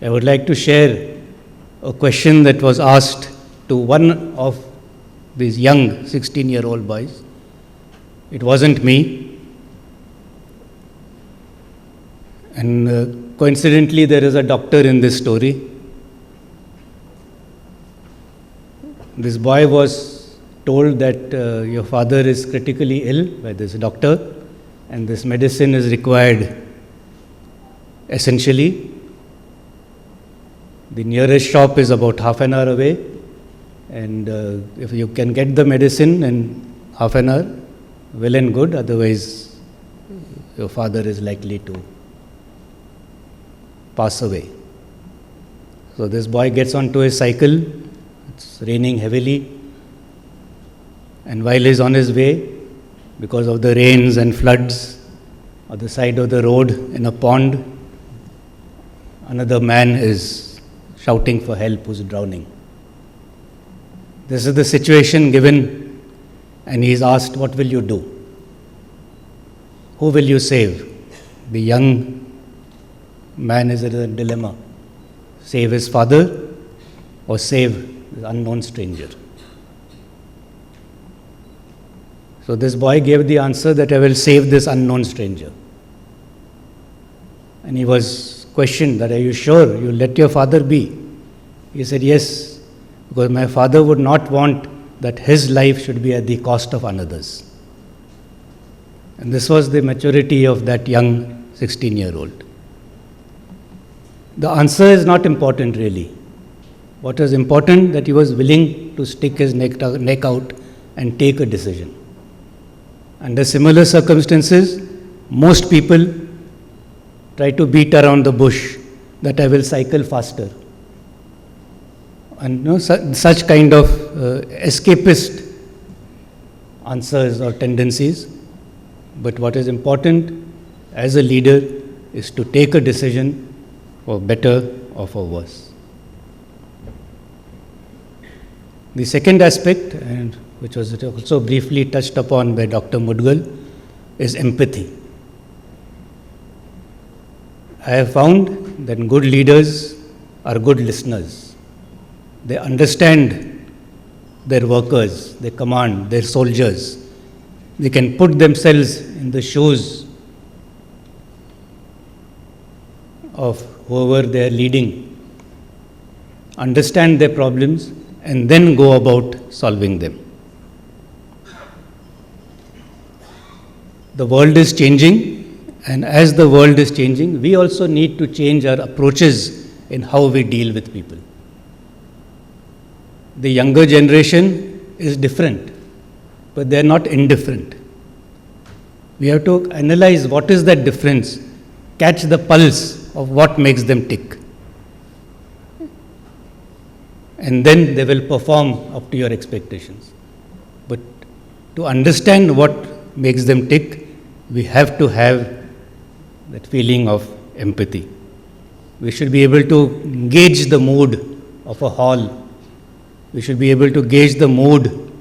I would like to share a question that was asked to one of these young 16-year-old boys. It wasn't me. And coincidentally, there is a doctor in this story. This boy was told that your father is critically ill by this doctor, and this medicine is required essentially. The nearest shop is about half an hour away, and if you can get the medicine in half an hour, well and good, otherwise your father is likely to pass away. So this boy gets onto his cycle. It's raining heavily, and while he's on his way, because of the rains and floods, on the side of the road in a pond, another man is shouting for help who's drowning. This is the situation given, and he is asked, what will you do? Who will you save? The young man is in a dilemma. Save his father or save this unknown stranger? So this boy gave the answer that I will save this unknown stranger. And he was questioned that, are you sure you let your father be? He said, yes, because my father would not want that his life should be at the cost of another's. And this was the maturity of that young 16-year-old. The answer is not important really. What was important that he was willing to stick his neck out and take a decision. Under similar circumstances, most people try to beat around the bush that I will cycle faster. And such kind of escapist answers or tendencies. But what is important as a leader is to take a decision for better or for worse. The second aspect, and which was also briefly touched upon by Dr. Mudgal, is empathy. I have found that good leaders are good listeners. They understand their workers, their command, their soldiers. They can put themselves in the shoes of whoever they are leading, understand their problems, and then go about solving them. The world is changing, and as the world is changing, we also need to change our approaches in how we deal with people. The younger generation is different, but they are not indifferent. We have to analyze what is that difference, catch the pulse of what makes them tick. And then they will perform up to your expectations. But to understand what makes them tick, we have to have that feeling of empathy. We should be able to gauge the mood of a hall. We should be able to gauge the mood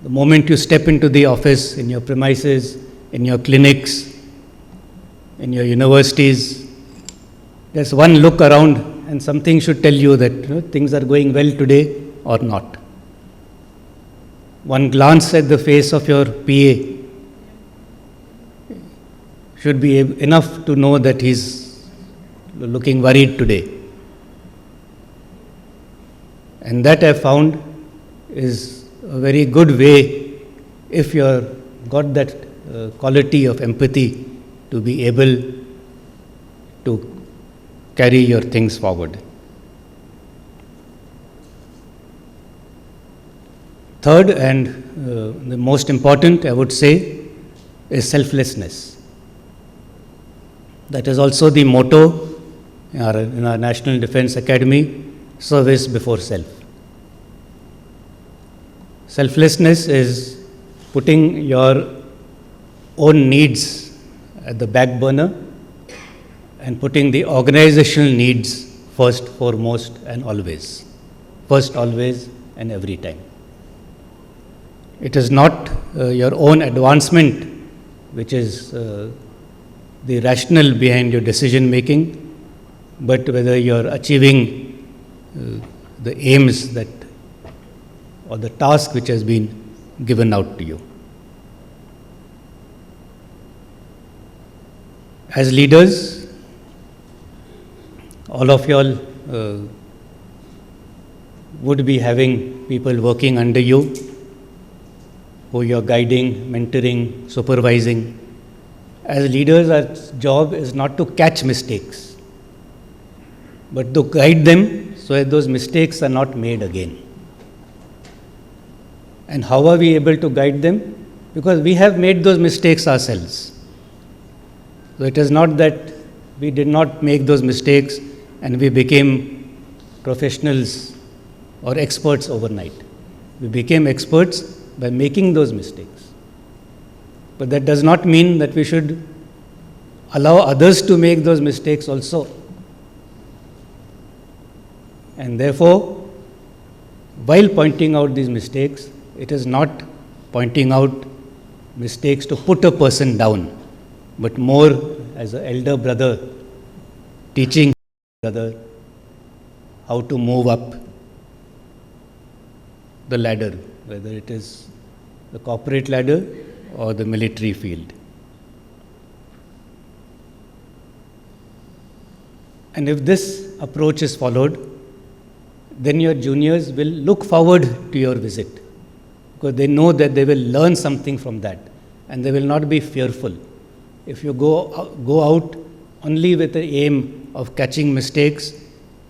the moment you step into the office, in your premises, in your clinics, in your universities. Just one look around and something should tell you that things are going well today or not. One glance at the face of your PA should be enough to know that he's looking worried today. And that I found is a very good way, if you've got that quality of empathy, to be able to carry your things forward. Third, and the most important, I would say, is selflessness. That is also the motto in our National Defence Academy, service before self. Selflessness is putting your own needs at the back burner and putting the organizational needs first, foremost, and always. First, always, and every time. It is not your own advancement which is the rationale behind your decision making, but whether you're achieving the aims that or the task which has been given out to you. As leaders, all of y'all would be having people working under you, who you're guiding, mentoring, supervising. As leaders, our job is not to catch mistakes, but to guide them so that those mistakes are not made again. And how are we able to guide them? Because we have made those mistakes ourselves. So it is not that we did not make those mistakes and we became professionals or experts overnight. We became experts by making those mistakes. But that does not mean that we should allow others to make those mistakes also. And therefore, while pointing out these mistakes, it is not pointing out mistakes to put a person down, but more as an elder brother teaching brother how to move up the ladder, whether it is the corporate ladder or the military field. And if this approach is followed, then your juniors will look forward to your visit, because they know that they will learn something from that and they will not be fearful. If you go out only with the aim of catching mistakes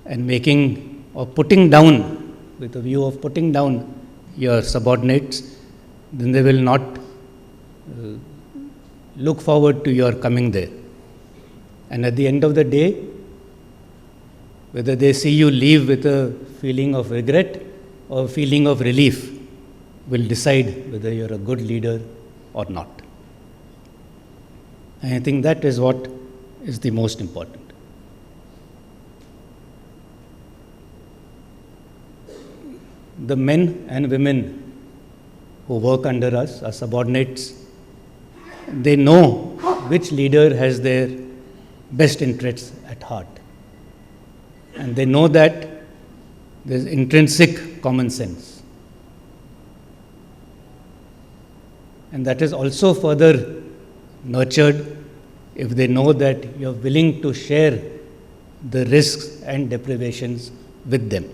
and making or putting down, with a view of putting down your subordinates, then they will not look forward to your coming there. And at the end of the day, whether they see you leave with a feeling of regret or a feeling of relief, will decide whether you're a good leader or not. And I think that is what is the most important. The men and women who work under us, our subordinates, they know which leader has their best interests at heart. And they know that there's intrinsic common sense. And that is also further nurtured if they know that you're willing to share the risks and deprivations with them.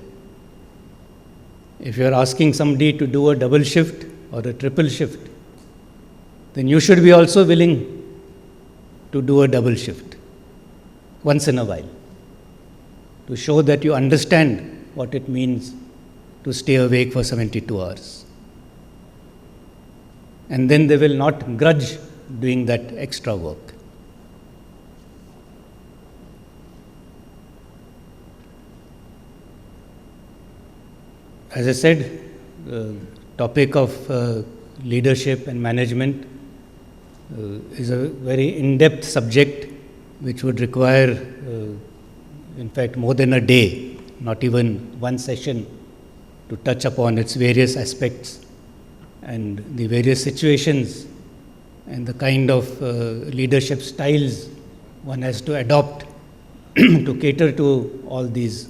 If you're asking somebody to do a double shift or a triple shift, then you should be also willing to do a double shift once in a while, to show that you understand what it means to stay awake for 72 hours. And then they will not grudge doing that extra work. As I said, the topic of leadership and management is a very in-depth subject which would require, in fact, more than a day, not even one session, to touch upon its various aspects and the various situations and the kind of leadership styles one has to adopt to cater to all these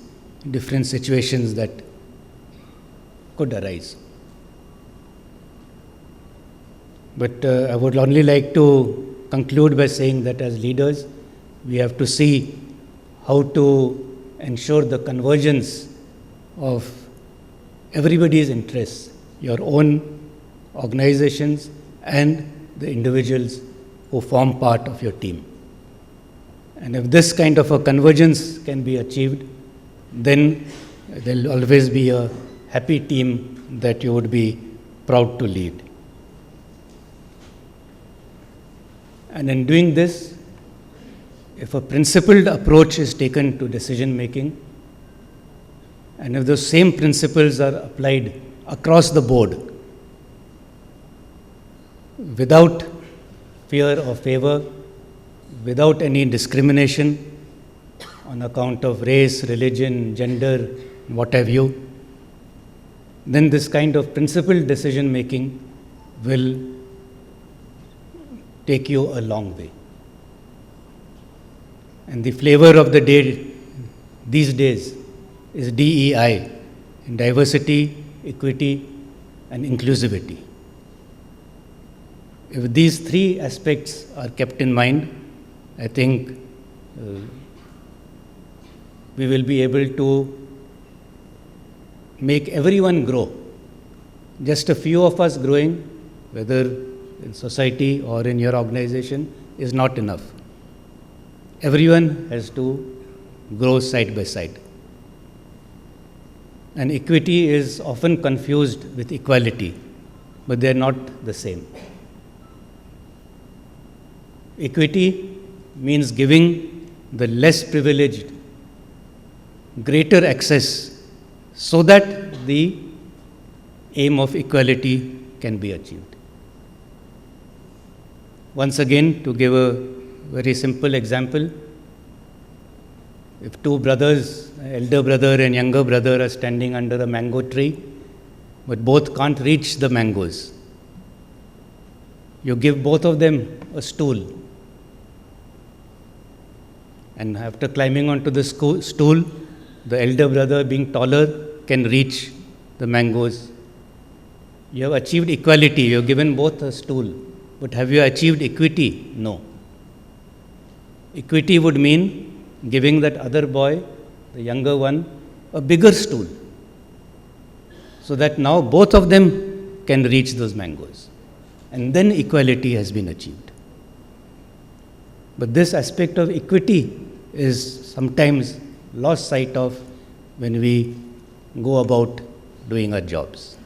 different situations that could arise. But I would only like to conclude by saying that as leaders, we have to see how to ensure the convergence of everybody's interests, your own organizations and the individuals who form part of your team. And if this kind of a convergence can be achieved, then there will always be a happy team that you would be proud to lead. And in doing this, if a principled approach is taken to decision making, and if those same principles are applied across the board, without fear or favor, without any discrimination on account of race, religion, gender, what have you, then this kind of principled decision making will take you a long way. And the flavor of the day these days is DEI, in diversity, equity, and inclusivity. If these three aspects are kept in mind, I think we will be able to make everyone grow. Just a few of us growing, whether in society or in your organization, is not enough. Everyone has to grow side by side. And equity is often confused with equality, but they are not the same. Equity means giving the less privileged greater access so that the aim of equality can be achieved. Once again, to give a very simple example, if two brothers, elder brother and younger brother, are standing under a mango tree, but both can't reach the mangoes, you give both of them a stool. And after climbing onto the stool, the elder brother being taller can reach the mangoes. You have achieved equality, you have given both a stool, but have you achieved equity? No. Equity would mean giving that other boy, the younger one, a bigger stool, so that now both of them can reach those mangoes. And then equality has been achieved. But this aspect of equity is sometimes lost sight of when we go about doing our jobs.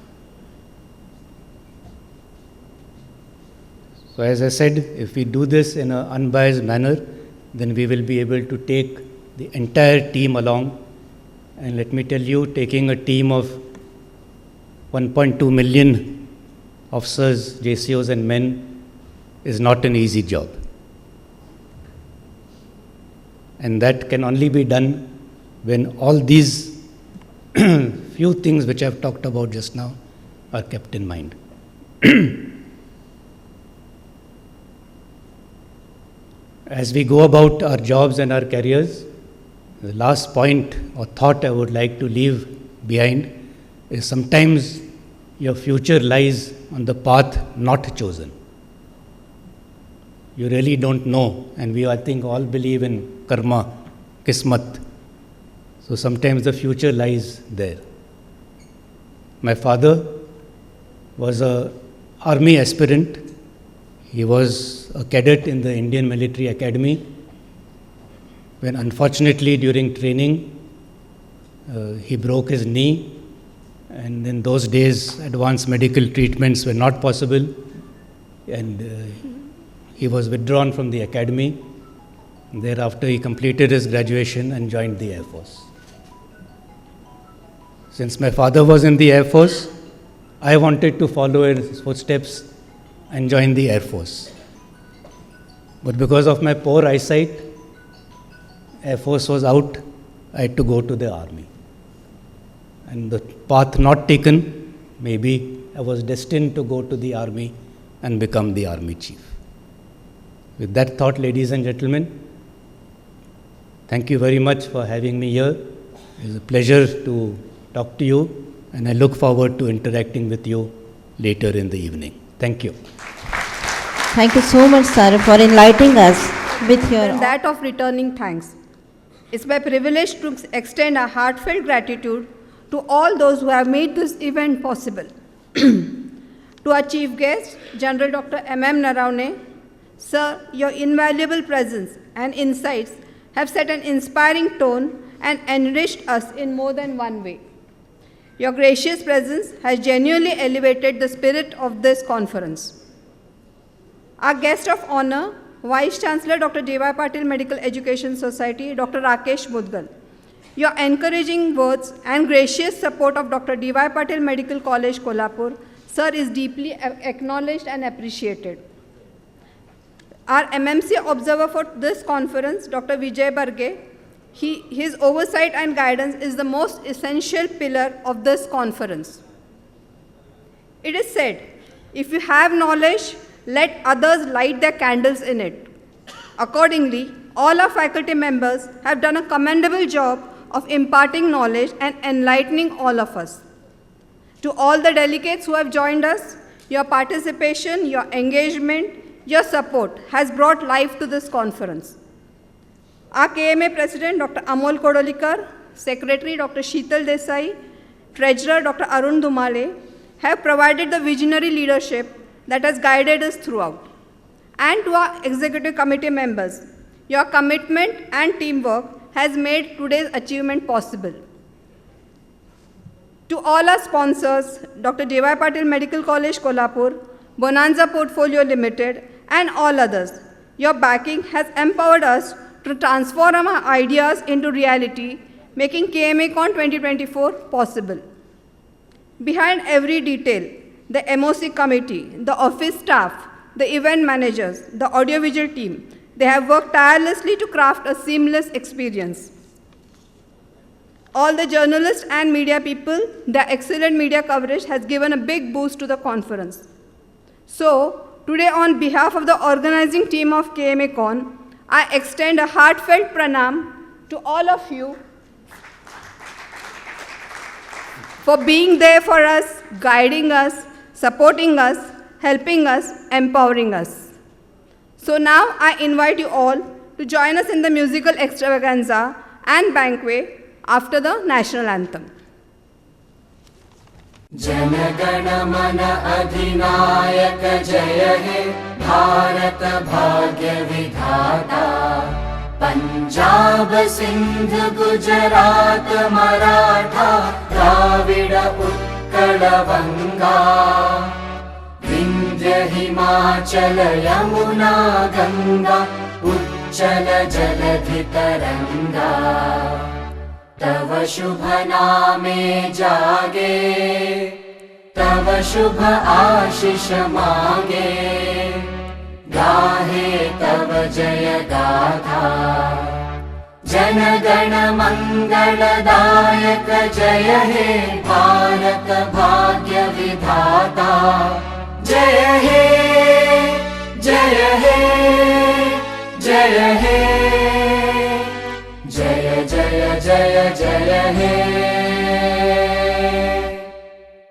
So as I said, if we do this in an unbiased manner, then we will be able to take the entire team along. And let me tell you, taking a team of 1.2 million officers, JCOs and men is not an easy job. And that can only be done when all these few things which I have talked about just now are kept in mind. As we go about our jobs and our careers, the last point or thought I would like to leave behind is sometimes your future lies on the path not chosen. You really don't know, and we I think all believe in karma, kismat. So sometimes the future lies there. My father was an army aspirant. He was a cadet in the Indian Military Academy. When unfortunately during training, he broke his knee, and in those days advanced medical treatments were not possible, and he was withdrawn from the academy. Thereafter he completed his graduation and joined the Air Force. Since my father was in the Air Force, I wanted to follow his footsteps and join the Air Force. But because of my poor eyesight, Air Force was out, I had to go to the army. And the path not taken, maybe I was destined to go to the army and become the army chief. With that thought, ladies and gentlemen, thank you very much for having me here. It is a pleasure to talk to you, and I look forward to interacting with you later in the evening. Thank you. Thank you so much, sir, for enlightening us with your... And that of returning thanks. It's my privilege to extend a heartfelt gratitude to all those who have made this event possible. To our chief guest, General Dr. M.M. Naravane, sir, your invaluable presence and insights have set an inspiring tone and enriched us in more than one way. Your gracious presence has genuinely elevated the spirit of this conference. Our guest of honor, Vice Chancellor Dr. D.Y. Patil Medical Education Society, Dr. Rakesh Mudgal. Your encouraging words and gracious support of Dr. D.Y. Patil Medical College, Kolhapur, sir, is deeply acknowledged and appreciated. Our MMC observer for this conference, Dr. Vijay Barge, his oversight and guidance is the most essential pillar of this conference. It is said, if you have knowledge, let others light their candles in it. Accordingly, all our faculty members have done a commendable job of imparting knowledge and enlightening all of us. To all the delegates who have joined us, your participation, your engagement, your support has brought life to this conference. Our KMA President, Dr. Amol Kodolikar, Secretary, Dr. Sheetal Desai, Treasurer, Dr. Arun Dhumale, have provided the visionary leadership that has guided us throughout. And to our Executive Committee members, your commitment and teamwork has made today's achievement possible. To all our sponsors, Dr. D.Y. Patil Medical College, Kolhapur, Bonanza Portfolio Limited, and all others, your backing has empowered us to transform our ideas into reality, making KMACON 2024 possible. Behind every detail, the MOC committee, the office staff, the event managers, the audiovisual team, they have worked tirelessly to craft a seamless experience. All the journalists and media people, their excellent media coverage has given a big boost to the conference. So, today on behalf of the organizing team of KMACON, I extend a heartfelt pranam to all of you for being there for us, guiding us, supporting us, helping us, empowering us. So now I invite you all to join us in the musical extravaganza and banquet after the national anthem. जनगण मन अधिनायक जय हे भारत भाग्य विधाता पंजाब सिंध गुजरात मराठा द्राविड उत्कल बंगा विंध्य हिमाचल यमुना गंगा उच्चल जलधि तरंगा तव शुभ नामे जागे तव शुभ आशीष मांगे गाहे तव जय गाथा जन गण मंगलदायक जय हे भारत भाग्य विधाता जय हे जय हे जय हे जय जय जय जय हे